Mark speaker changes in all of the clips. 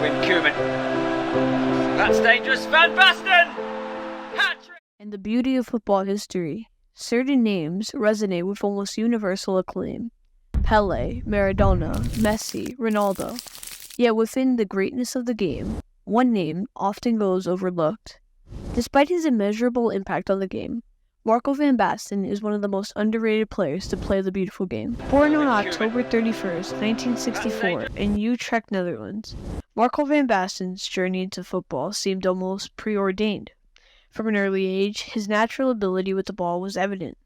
Speaker 1: with Koeman. That's dangerous. Van Basten! Hat-trick!
Speaker 2: In the beauty of football history, certain names resonate with almost universal acclaim. Pelé, Maradona, Messi, Ronaldo. Yet within the greatness of the game, one name often goes overlooked. Despite his immeasurable impact on the game, Marco van Basten is one of the most underrated players to play the beautiful game. Born on October 31st, 1964 in Utrecht, Netherlands, Marco van Basten's journey into football seemed almost preordained. From an early age, his natural ability with the ball was evident.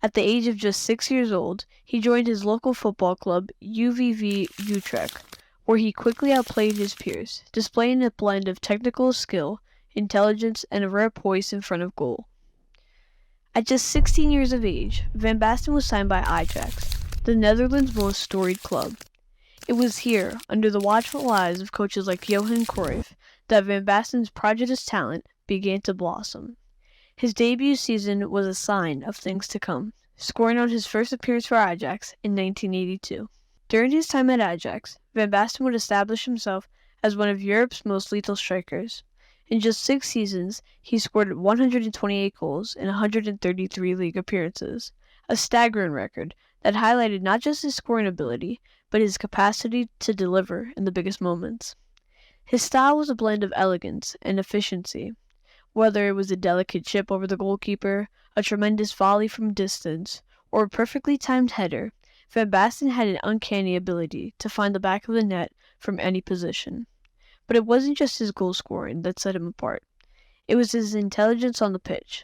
Speaker 2: At the age of just 6 years old, he joined his local football club, UVV Utrecht, where he quickly outplayed his peers, displaying a blend of technical skill, intelligence, and a rare poise in front of goal. At just 16 years of age, Van Basten was signed by Ajax, the Netherlands' most storied club. It was here, under the watchful eyes of coaches like Johan Cruyff, that Van Basten's prodigious talent began to blossom. His debut season was a sign of things to come, scoring on his first appearance for Ajax in 1982. During his time at Ajax, Van Basten would establish himself as one of Europe's most lethal strikers. In just 6 seasons, he scored 128 goals in 133 league appearances, a staggering record that highlighted not just his scoring ability, but his capacity to deliver in the biggest moments. His style was a blend of elegance and efficiency. Whether it was a delicate chip over the goalkeeper, a tremendous volley from distance, or a perfectly timed header, Van Basten had an uncanny ability to find the back of the net from any position. But it wasn't just his goal scoring that set him apart. It was his intelligence on the pitch.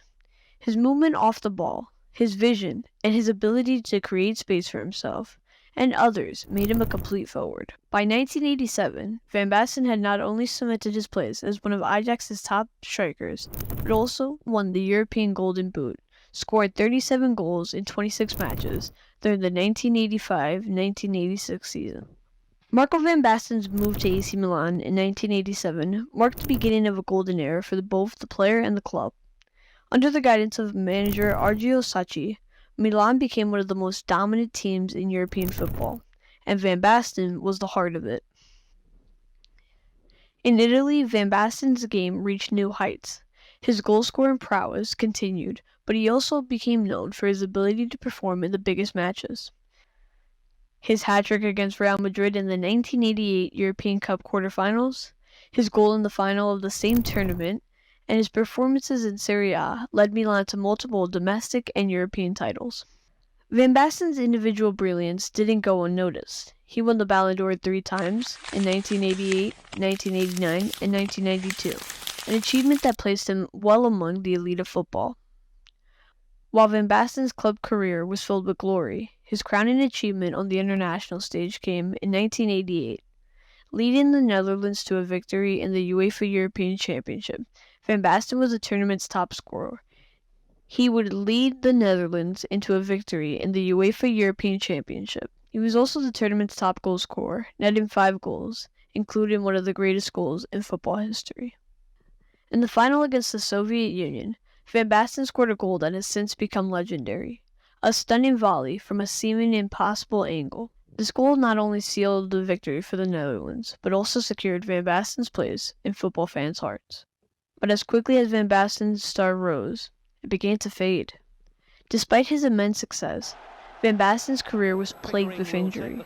Speaker 2: His movement off the ball, his vision, and his ability to create space for himself and others made him a complete forward. By 1987, Van Basten had not only cemented his place as one of Ajax's top strikers, but also won the European Golden Boot, scoring 37 goals in 26 matches during the 1985-1986 season. Marco van Basten's move to AC Milan in 1987 marked the beginning of a golden era for both the player and the club. Under the guidance of manager Argio Sacchi, Milan became one of the most dominant teams in European football, and Van Basten was the heart of it. In Italy, Van Basten's game reached new heights. His goal-scoring prowess continued, but he also became known for his ability to perform in the biggest matches. His hat-trick against Real Madrid in the 1988 European Cup quarterfinals, his goal in the final of the same tournament, and his performances in Serie A led Milan to multiple domestic and European titles. Van Basten's individual brilliance didn't go unnoticed. He won the Ballon d'Or 3 times, in 1988, 1989, and 1992, an achievement that placed him well among the elite of football. While Van Basten's club career was filled with glory, his crowning achievement on the international stage came in 1988. Leading the Netherlands to a victory in the UEFA European Championship, Van Basten was the tournament's top scorer. He would lead the Netherlands into a victory in the UEFA European Championship. He was also the tournament's top goal scorer, netting 5 goals, including one of the greatest goals in football history. In the final against the Soviet Union, Van Basten scored a goal that has since become legendary, a stunning volley from a seemingly impossible angle. This goal not only sealed the victory for the Netherlands, but also secured Van Basten's place in football fans' hearts. But as quickly as Van Basten's star rose, it began to fade. Despite his immense success, Van Basten's career was plagued with injury.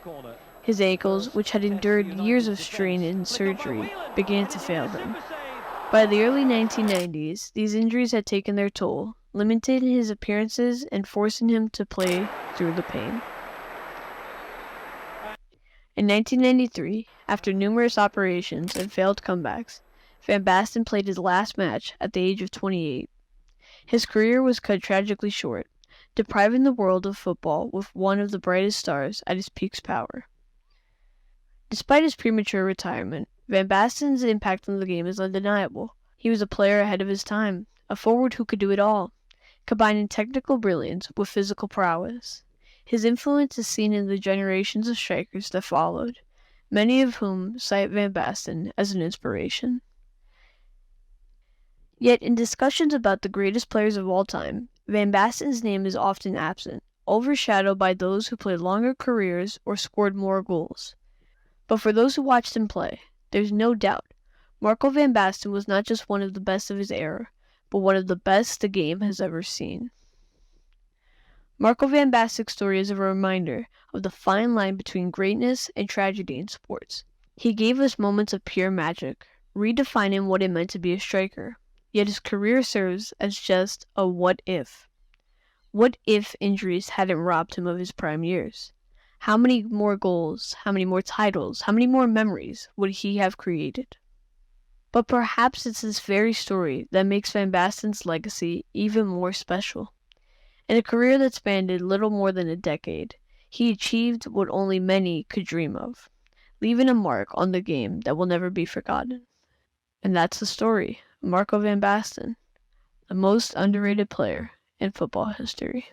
Speaker 2: His ankles, which had endured years of strain and surgery, began to fail him. By the early 1990s, these injuries had taken their toll, limiting his appearances and forcing him to play through the pain. In 1993, after numerous operations and failed comebacks, Van Basten played his last match at the age of 28. His career was cut tragically short, depriving the world of football with one of the brightest stars at his peak power. Despite his premature retirement, Van Basten's impact on the game is undeniable. He was a player ahead of his time, a forward who could do it all, combining technical brilliance with physical prowess. His influence is seen in the generations of strikers that followed, many of whom cite Van Basten as an inspiration. Yet in discussions about the greatest players of all time, Van Basten's name is often absent, overshadowed by those who played longer careers or scored more goals. But for those who watched him play, There's no doubt. Marco van Basten was not just one of the best of his era, but one of the best the game has ever seen. Marco van Basten's story is a reminder of the fine line between greatness and tragedy in sports. He gave us moments of pure magic, redefining what it meant to be a striker. Yet his career serves as just a what if. What if injuries hadn't robbed him of his prime years? How many more goals, how many more titles, how many more memories would he have created? But perhaps it's this very story that makes Van Basten's legacy even more special. In a career that spanned little more than a decade, he achieved what only many could dream of, leaving a mark on the game that will never be forgotten. And that's the story of Marco van Basten, the most underrated player in football history.